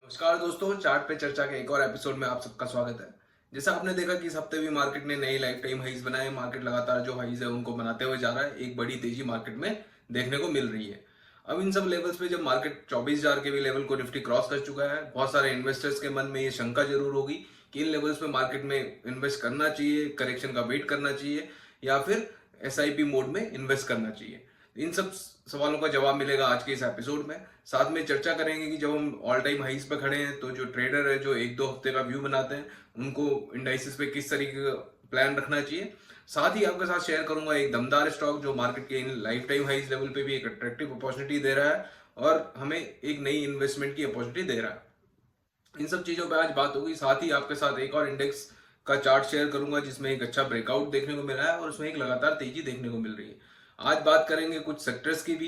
नमस्कार दोस्तों, चार्ट पे चर्चा के एक और एपिसोड में आप सबका स्वागत है। जैसा आपने देखा कि इस हफ्ते भी मार्केट ने नई लाइफ टाइम हाईज बनाए। मार्केट लगातार जो हाईज है उनको बनाते हुए जा रहा है। एक बड़ी तेजी मार्केट में देखने को मिल रही है। अब इन सब लेवल्स पे जब मार्केट 24,000 के भी लेवल को निफ्टी क्रॉस कर चुका है, बहुत सारे इन्वेस्टर्स के मन में ये शंका जरूर होगी कि इन लेवल्स पे मार्केट में इन्वेस्ट करना चाहिए, करेक्शन का वेट करना चाहिए, या फिर एसआईपी मोड में इन्वेस्ट करना चाहिए। इन सब सवालों का जवाब मिलेगा आज के इस एपिसोड में। साथ में चर्चा करेंगे कि जब हम ऑल टाइम हाइस पे खड़े हैं तो जो ट्रेडर है, जो एक दो हफ्ते का व्यू बनाते हैं, उनको इंडाइसिस पे किस तरीके का प्लान रखना चाहिए। साथ ही आपके साथ शेयर करूंगा एक दमदार स्टॉक जो मार्केट के इन लाइफ टाइम हाइस लेवल पे भी एक अट्रैक्टिव अपॉर्चुनिटी दे रहा है और हमें एक नई इन्वेस्टमेंट की अपॉर्चुनिटी दे रहा है। इन सब चीजों पे आज बात होगी। साथ ही आपके साथ एक और इंडेक्स का चार्ट शेयर करूंगा जिसमें एक अच्छा ब्रेकआउट देखने को मिला है और उसमें एक लगातार तेजी देखने को मिल रही है। आज बात करेंगे कुछ सेक्टर्स की भी।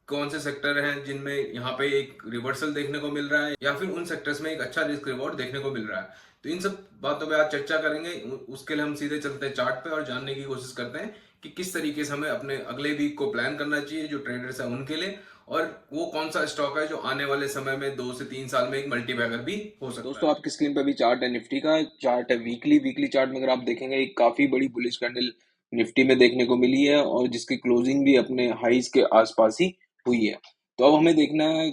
कौन से सेक्टर हैं जिनमें यहाँ पे एक रिवर्सल देखने को मिल रहा है, या फिर उन सेक्टर्स में एक अच्छा रिस्क रिवॉर्ड देखने को मिल रहा है। तो इन सब बातों पे आज चर्चा करेंगे। उसके लिए हम सीधे चलते हैं चार्ट पे और जानने की कोशिश करते हैं कि किस तरीके से हमें अपने अगले वीक को प्लान करना चाहिए जो ट्रेडर्स हैं उनके लिए, और वो कौन सा स्टॉक है जो आने वाले समय में 2 से 3 साल में एक मल्टीबैगर भी हो सकता दोस्तों है। आपकी स्क्रीन पर भी चार्ट है निफ्टी का। चार्ट है वीकली चार्ट में अगर आप देखेंगे एक काफी बड़ी बुलिश कैंडल निफ्टी में देखने को मिली है और जिसकी क्लोजिंग भी अपने हाईज के आसपास ही हुई है। तो अब हमें देखना है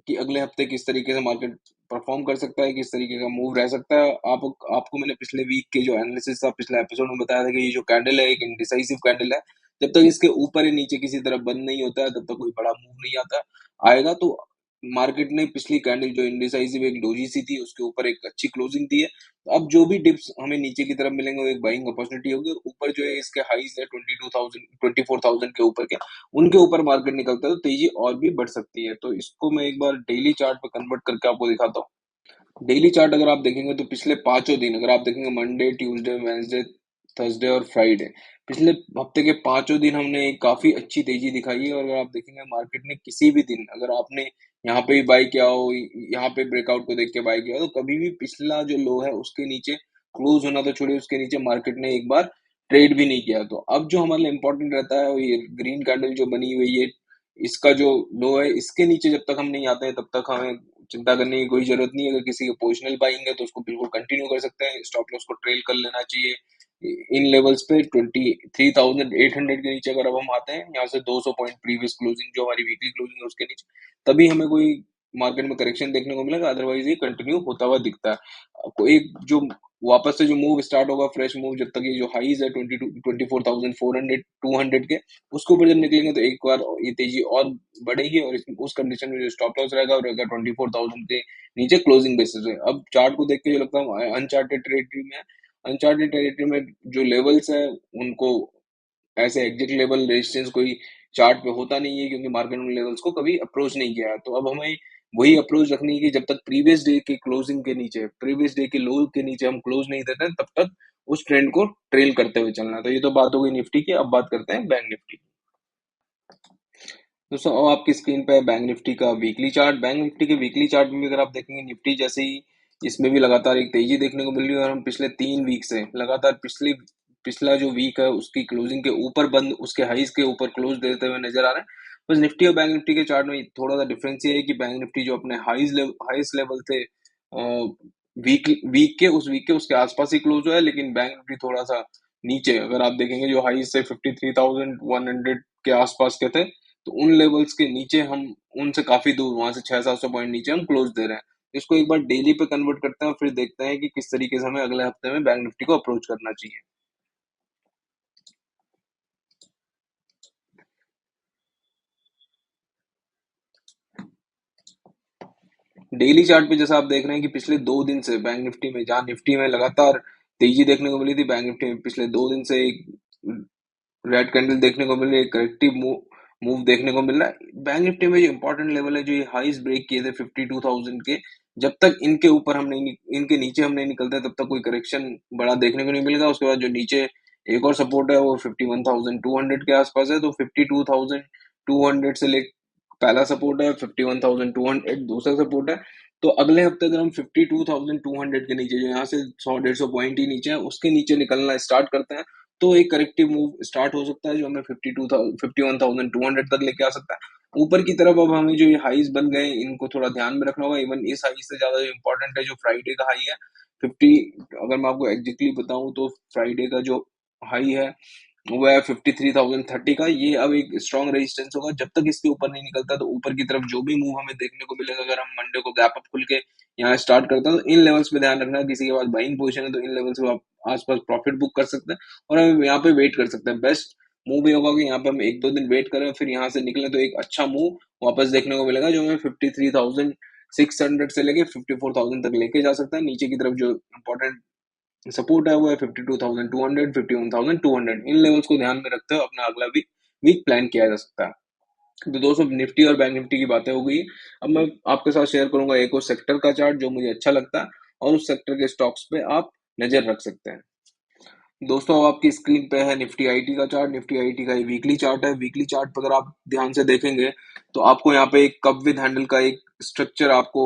कि अगले हफ्ते किस तरीके से मार्केट परफॉर्म कर सकता है, किस तरीके का मूव रह सकता है। आपको मैंने पिछले वीक के जो एनालिसिस था, पिछले एपिसोड में बताया था कि ये जो कैंडल है एक इंडिसाइसिव कैंडल है। जब तक इसके ऊपर या नीचे किसी तरह बंद नहीं होता है तब तक कोई बड़ा मूव नहीं आता आएगा। तो मार्केट ने पिछली कैंडल जो इंडिसाइसिव एक डोजी सी थी उसके ऊपर एक अच्छी क्लोजिंग दी है। तो अब जो भी डिप्स हमें नीचे की तरफ मिलेंगे वो एक बाइंग अपॉर्चुनिटी होगी, और ऊपर जो है इसके हाईज है 22,000 24,000 के ऊपर के, उनके ऊपर मार्केट निकलता है तो तेजी और भी बढ़ सकती है। तो इसको मैं एक बार डेली चार्ट पे कन्वर्ट करके आपको दिखाता हूँ। डेली चार्ट अगर आप देखेंगे तो पिछले पांचों दिन अगर आप देखेंगे, मंडे, ट्यूसडे, वेंसडे, थर्सडे और फ्राइडे, पिछले हफ्ते के पांचों दिन हमने एक काफी अच्छी तेजी दिखाई है। और अगर आप देखेंगे मार्केट ने किसी भी दिन अगर आपने यहाँ पे भी बाई किया हो, यहाँ पे ब्रेकआउट को देख के बाई किया हो, तो कभी भी पिछला जो लो है उसके नीचे क्लोज होना तो छोड़िए, उसके नीचे मार्केट ने एक बार ट्रेड भी नहीं किया। तो अब जो हमारे लिए इंपॉर्टेंट रहता है वो ये ग्रीन कैंडल जो बनी हुई है, इसका जो लो है इसके नीचे जब तक हम नहीं आते हैं तब तक हमें चिंता करने की कोई जरूरत नहीं है। अगर किसी की पोजिशनल बाइंग है तो उसको बिल्कुल कंटिन्यू कर सकते हैं, स्टॉप लॉस को ट्रेल कर लेना चाहिए। इन लेवल्स पे 23,800 के नीचे अगर अब हम आते हैं, यहाँ से 200 पॉइंट प्रीवियस क्लोजिंग जो हमारी वीकली क्लोजिंग है उसके नीचे, तभी हमें कोई मार्केट में करेक्शन देखने को मिलेगा। अदरवाइज ये कंटिन्यू होता हुआ दिखता है। एक जो वापस से जो मूव स्टार्ट होगा, फ्रेश मूव, जब तक ये जो हाईज है 24,400 200 के, उसके ऊपर जब निकलेंगे तो एक बार ये तेजी और बढ़ेगी, और उस कंडीशन में जो स्टॉप लॉस रहेगा वो रहेगा 24,000 के नीचे क्लोजिंग बेसिस पे। अब चार्ट को देख के जो लगता है अनचार्टेड टेरिटरी में है। अनचार्टेड टेरिटरी में जो लेवल्स है उनको ऐसे एग्जिट लेवल रेजिस्टेंस कोई चार्ट पे होता नहीं है, क्योंकि मार्केट उन लेवल्स को कभी अप्रोच नहीं किया है। तो अब हमें वही अप्रोच रखनी है कि जब तक प्रीवियस डे के क्लोजिंग के नीचे, प्रीवियस डे के लो के नीचे हम क्लोज नहीं देते तब तक उस ट्रेंड को ट्रेल करते हुए चलना है। तो ये तो बात हो गई निफ्टी की। अब बात करते हैं बैंक निफ्टी। दोस्तों अब आपकी स्क्रीन पे है बैंक निफ्टी का वीकली चार्ट। बैंक निफ्टी के वीकली चार्ट में भी अगर आप देखेंगे, निफ्टी जैसे ही इसमें भी लगातार एक तेजी देखने को मिल रही है, और हम पिछले 3 वीक से लगातार पिछला जो वीक है उसकी क्लोजिंग के ऊपर बंद, उसके हाईज के ऊपर क्लोज देते हुए नजर आ रहे हैं। बस निफ्टी और बैंक निफ्टी के चार्ट में थोड़ा सा डिफरेंस ये है कि बैंक निफ्टी जो अपने हाईस्ट लेवल थे वीक के उसके आसपास ही क्लोज हुआ है, लेकिन बैंक निफ्टी थोड़ा सा नीचे अगर आप देखेंगे जो हाईज से 53,100 के आसपास के थे, तो उन लेवल्स के नीचे हम, उनसे काफी दूर, वहां से 600-700 पॉइंट नीचे हम क्लोज दे रहे हैं। इसको एक बार डेली पे कन्वर्ट करते हैं और फिर देखते हैं कि किस तरीके से हमें अगले हफ्ते में बैंक निफ्टी को अप्रोच करना चाहिए। डेली चार्ट पे जैसा आप देख रहे हैं कि पिछले 2 दिन से बैंक निफ्टी में, जहां निफ्टी में लगातार तेजी देखने को मिली थी, बैंक निफ्टी में पिछले 2 दिन से एक रेड कैंडल देखने को मिल रही है, करेक्टिव मूव देखने को मिल रहा है। बैंक निफ्टी में जो इंपॉर्टेंट लेवल है, जो ये हाईज ब्रेक किए थे 52,000 के, जब तक इनके ऊपर हम नहीं, इनके नीचे हम नहीं निकलते तब तक कोई करेक्शन बड़ा देखने को नहीं मिलेगा। उसके बाद जो नीचे एक और सपोर्ट है वो 51,200 के आसपास है। तो 52,200 से ले पहला सपोर्ट है, 51,200 दूसरा सपोर्ट है। तो अगले हफ्ते अगर हम 52,200 के नीचे, जो यहाँ से 100-150 पॉइंट ही नीचे है, उसके नीचे निकलना स्टार्ट करते हैं, तो एक करेक्टिव मूव स्टार्ट हो सकता है जो हमें 52,000 51,200 तक लेके आ सकता है। ऊपर की तरफ अब हमें जो ये हाईज बन गए इनको थोड़ा ध्यान में रखना होगा। इवन इस हाई से ज्यादा जो इम्पोर्टेंट है जो फ्राइडे का हाई है 50, अगर मैं आपको एग्जैक्टली बताऊं तो फ्राइडे का जो हाई है वो है 53,030 का। ये अब एक स्ट्रॉन्ग रेजिस्टेंस होगा। जब तक इसके ऊपर नहीं निकलता तो ऊपर की तरफ जो भी मूव हमें देखने को मिलेगा, अगर हम मंडे को गैप अप खुल के यहाँ स्टार्ट करते हैं तो इन लेवल्स पे ध्यान रखना। किसी के पास बाइंग पोजीशन है तो इन लेवल्स पे आप आसपास प्रॉफिट बुक कर सकते हैं और हम यहाँ पे वेट कर सकते हैं। बेस्ट मूव ये होगा कि यहाँ पे हम 1-2 दिन वेट करें, फिर यहाँ से निकले तो एक अच्छा मूव वापस देखने को मिलेगा जो हमें 53,600 से लेके 54,000 तक लेके जा सकता है। नीचे की तरफ जो इंपॉर्टेंट सपोर्ट है वो है 52,200, 51,200। इन लेवल्स को ध्यान में रखते हुए अपना अगला वीक प्लान किया जा सकता है। तो दोस्तों निफ्टी और बैंक निफ्टी की बातें हो गई। अब मैं आपके साथ शेयर करूंगा एक और सेक्टर का चार्ट जो मुझे अच्छा लगता है और उस सेक्टर के स्टॉक्स पे आप नजर रख सकते हैं। दोस्तों अब आपकी स्क्रीन पे है निफ्टी आईटी का चार्ट। निफ्टी आईटी का ये वीकली चार्ट है। वीकली चार्ट पर अगर आप ध्यान से देखेंगे तो आपको यहाँ पे एक कप विद हैंडल का एक स्ट्रक्चर आपको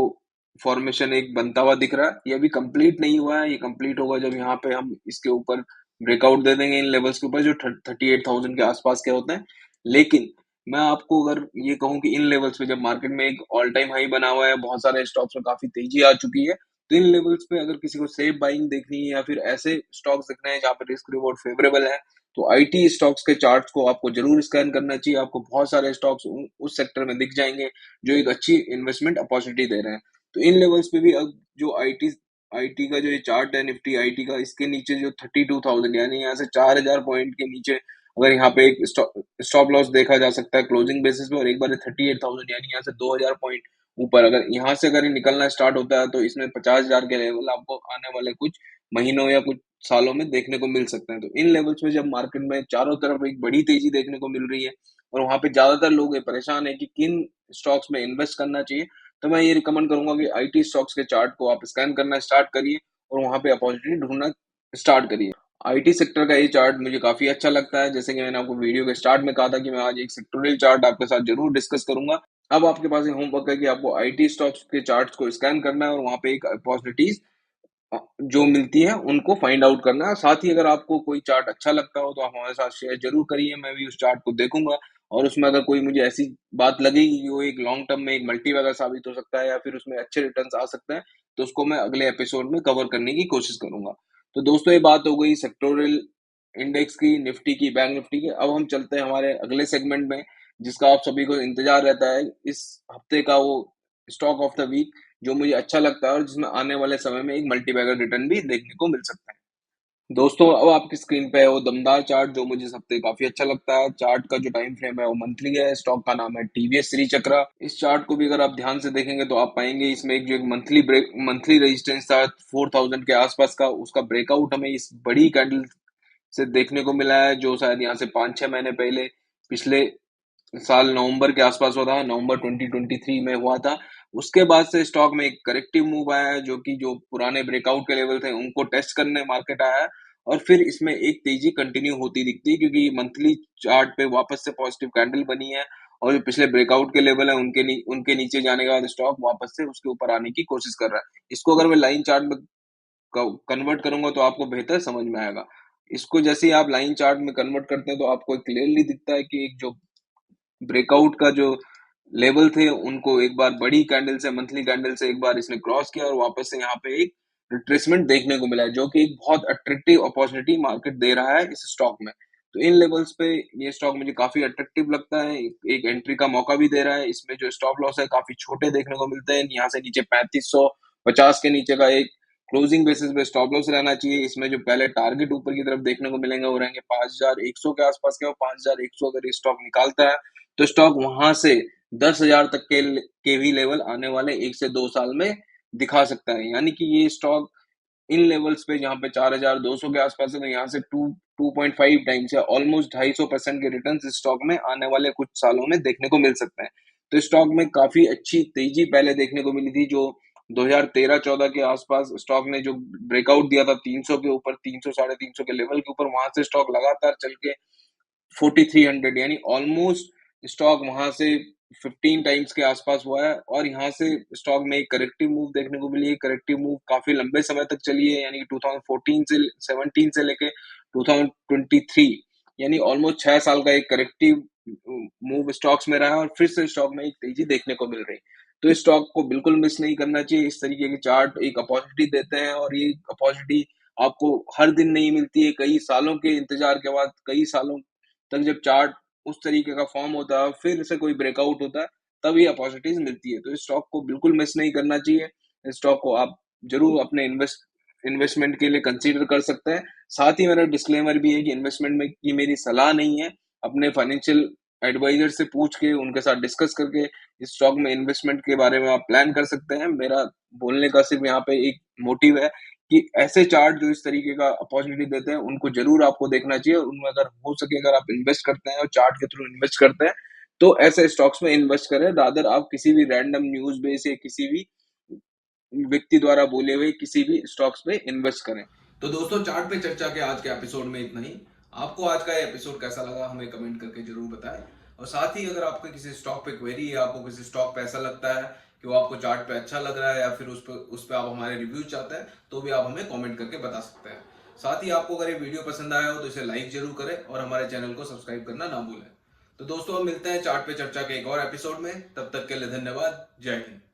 फॉर्मेशन एक बनता हुआ दिख रहा है। ये अभी कंप्लीट नहीं हुआ है, ये कंप्लीट होगा जब यहाँ पे हम इसके ऊपर ब्रेकआउट दे देंगे इन लेवल्स के ऊपर जो 38,000 के आसपास के होते हैं। लेकिन मैं आपको अगर ये कहूँ कि इन लेवल्स पे जब मार्केट में एक ऑल टाइम हाई बना हुआ है, बहुत सारे स्टॉक्स में काफी तेजी आ चुकी है, तो इन लेवल्स पे अगर किसी को सेफ बाइंग देखनी है या फिर ऐसे स्टॉक्स देखने हैं जहाँ पे रिस्क रिवॉर्ड फेवरेबल है तो आईटी स्टॉक्स के चार्ट्स को आपको जरूर स्कैन करना चाहिए। आपको बहुत सारे स्टॉक्स उस सेक्टर में दिख जाएंगे जो एक अच्छी इन्वेस्टमेंट अपॉर्चुनिटी दे रहे हैं। तो इन लेवल्स पे भी अब जो आईटी आईटी का जो ये चार्ट है निफ्टी आईटी का, इसके नीचे जो 32,000 यानी यहाँ से 4,000 पॉइंट के नीचे अगर यहाँ पे एक स्टॉप लॉस देखा जा सकता है क्लोजिंग बेसिस पे, और एक बार 38,000 यानी यहाँ से 2,000 पॉइंट ऊपर अगर यहाँ से अगर ये निकलना स्टार्ट होता है तो इसमें 50,000 के लेवल आपको आने वाले कुछ महीनों या कुछ सालों में देखने को मिल सकते हैं। तो इन लेवल्स में जब मार्केट में चारों तरफ एक बड़ी तेजी देखने को मिल रही है और वहां पे ज्यादातर लोग ये परेशान है कि किन स्टॉक्स में इन्वेस्ट करना चाहिए, तो मैं ये रिकमेंड करूंगा कि आईटी स्टॉक्स के चार्ट को आप स्कैन करना स्टार्ट करिए और वहां पे अपॉर्चुनिटी ढूंढना स्टार्ट करिए। आईटी सेक्टर का ये चार्ट मुझे काफी अच्छा लगता है। जैसे कि मैंने आपको वीडियो के स्टार्ट में कहा था कि मैं आज एक सेक्टोरियल चार्ट आपके साथ जरूर डिस्कस करूंगा। अब आपके पास ये होमवर्क है कि आपको आईटी स्टॉक्स के चार्ट्स को स्कैन करना है और वहां पे एक अपॉर्चुनिटीज जो मिलती है उनको फाइंड आउट करना है। साथ ही अगर आपको कोई चार्ट अच्छा लगता हो तो आप हमारे साथ शेयर जरूर करिए, मैं भी उस चार्ट को देखूंगा और उसमें अगर कोई मुझे ऐसी बात लगेगी कि वो एक लॉन्ग टर्म में एक मल्टी बैगर साबित हो सकता है या फिर उसमें अच्छे रिटर्न्स आ सकते हैं तो उसको मैं अगले एपिसोड में कवर करने की कोशिश करूंगा। तो दोस्तों ये बात हो गई सेक्टोरल इंडेक्स की, निफ्टी की, बैंक निफ्टी की। अब हम चलते हैं हमारे अगले सेगमेंट में जिसका आप सभी को इंतजार रहता है, इस हफ्ते का वो स्टॉक ऑफ द वीक जो मुझे अच्छा लगता है और जिसमें आने वाले समय में एक मल्टीबैगर रिटर्न भी देखने को मिल सकता है। दोस्तों अब आपकी स्क्रीन पे है वो दमदार चार्ट जो मुझे सबसे काफी अच्छा लगता है। चार्ट का जो टाइम फ्रेम है वो मंथली है। स्टॉक का नाम है टीवीएस श्री चक्रा। इस चार्ट को भी अगर आप ध्यान से देखेंगे तो आप पाएंगे इसमें एक जो एक मंथली रेजिस्टेंस था 4,000 के आसपास का, उसका ब्रेकआउट हमें इस बड़ी कैंडल से देखने को मिला है जो शायद यहाँ से 5-6 महीने पहले पिछले साल नवंबर के आसपास हुआ था, नवंबर 2023 में हुआ था। उसके बाद से स्टॉक में एक करेक्टिव मूव आया है जो कि जो पुराने ब्रेकआउट के लेवल थे उनको टेस्ट करने मार्केट आया है और फिर इसमें एक तेजी कंटिन्यू होती दिखती है क्योंकि मंथली चार्ट पे वापस से पॉजिटिव कैंडल बनी है और जो पिछले ब्रेकआउट के लेवल है उनके नीचे जाने के बाद स्टॉक वापस से उसके ऊपर आने की कोशिश कर रहा है। इसको अगर मैं लाइन चार्ट में कन्वर्ट करूंगा तो आपको बेहतर समझ में आएगा। इसको जैसे ही आप लाइन चार्ट में कन्वर्ट करते हैं तो आपको क्लियरली दिखता है कि एक जो ब्रेकआउट का जो लेवल थे उनको एक बार बड़ी कैंडल से, मंथली कैंडल से एक बार इसने क्रॉस किया और वापस से यहाँ पे एक रिट्रेसमेंट देखने को मिला है जो कि एक बहुत अट्रैक्टिव अपॉर्चुनिटी मार्केट दे रहा है इस स्टॉक में। तो इन लेवल्स पे ये स्टॉक मुझे काफी अट्रैक्टिव लगता है, एक एंट्री का मौका भी दे रहा है। इसमें जो स्टॉप लॉस है काफी छोटे देखने को मिलते हैं। यहाँ से नीचे 3550 के नीचे का एक क्लोजिंग बेसिस पे स्टॉप लॉस रहना चाहिए। इसमें जो पहले टारगेट ऊपर की तरफ देखने को मिलेंगे वो रहेंगे 5,100 के आसपास के, और 5,100 अगर ये स्टॉक निकालता है तो स्टॉक वहां से 10,000 तक के भी लेवल आने वाले 1 से 2 साल में दिखा सकता है। यानी कि ये स्टॉक इन लेवल्स पे जहाँ पे 4,200 के आसपास है तो यहाँ से 2.5 टाइम्स या ऑलमोस्ट 250% के रिटर्न इस स्टॉक में आने वाले कुछ सालों में देखने को मिल सकते हैं। तो स्टॉक में काफी अच्छी तेजी पहले देखने को मिली थी जो 2013-14 के आसपास स्टॉक ने जो ब्रेकआउट दिया था 300 के ऊपर, 300 350 के लेवल के ऊपर, वहां से स्टॉक लगातार चल के 4,300 यानी ऑलमोस्ट स्टॉक वहां से 15 टाइम्स के आसपास हुआ है और यहाँ से स्टॉक में एक करेक्टिव मूव देखने को मिली है। करेक्टिव मूव काफी लंबे समय तक चली है, यानी कि 2014 से 17 से लेके 2023 यानी ऑलमोस्ट 6 साल का एक करेक्टिव मूव स्टॉक्स में रहा है और फिर से स्टॉक में एक तेजी देखने को मिल रही है। तो इस स्टॉक को बिल्कुल मिस नहीं करना चाहिए। इस तरीके के चार्ट एक अपॉर्चुनिटी देते हैं और ये अपॉर्चुनिटी आपको हर दिन नहीं मिलती है। कई सालों के इंतजार के बाद, कई सालों तक जब चार्ट उस तरीके का फॉर्म होता है, फिर से कोई ब्रेकआउट होता है, तब ये अपॉर्चुनिटीज मिलती है। तो इस स्टॉक को बिल्कुल मिस नहीं करना चाहिए। इस स्टॉक को आप जरूर अपने इन्वेस्टमेंट के लिए कंसीडर कर सकते हैं। साथ ही मेरा डिस्क्लेमर भी है कि इन्वेस्टमेंट में की मेरी सलाह नहीं है। अपने फाइनेंशियल एडवाइजर से पूछ के, उनके साथ डिस्कस करके इस स्टॉक में इन्वेस्टमेंट के बारे में आप प्लान कर सकते हैं। मेरा बोलने का सिर्फ यहाँ पे एक मोटिव है कि ऐसे चार्ट जो इस तरीके का अपॉर्चुनिटी देते हैं, उनको ज़रूर आपको देखना चाहिए। उनमें अगर हो सके, अगर आप इन्वेस्ट करते हैं और चार्ट के थ्रू इन्वेस्ट करते हैं, तो ऐसे स्टॉक्स में इन्वेस्ट करें। रादर आप किसी भी रैंडम न्यूज़ बेस या किसी भी व्यक्ति द्वारा बोले हुए किसी भी स्टॉक्स पे इन्वेस्ट करें। तो दोस्तों, चार्ट पे चर्चा के आज के एपिसोड में इतना ही। आपको आज का एपिसोड कैसा लगा हमें कमेंट करके जरूर बताएं। और साथ ही अगर आपको किसी स्टॉक पे क्वेरी है, आपको किसी स्टॉक पे ऐसा लगता है कि वो आपको चार्ट पे अच्छा लग रहा है, या फिर उस पे आप हमारे रिव्यू चाहते हैं, तो भी आप हमें कमेंट करके बता सकते हैं। साथ ही आपको अगर ये वीडियो पसंद आया हो तो इसे लाइक जरूर करें और हमारे चैनल को सब्सक्राइब करना ना भूलें। तो दोस्तों, हम मिलते हैं चार्ट पे चर्चा के एक और एपिसोड में। तब तक के लिए धन्यवाद। जय हिंद।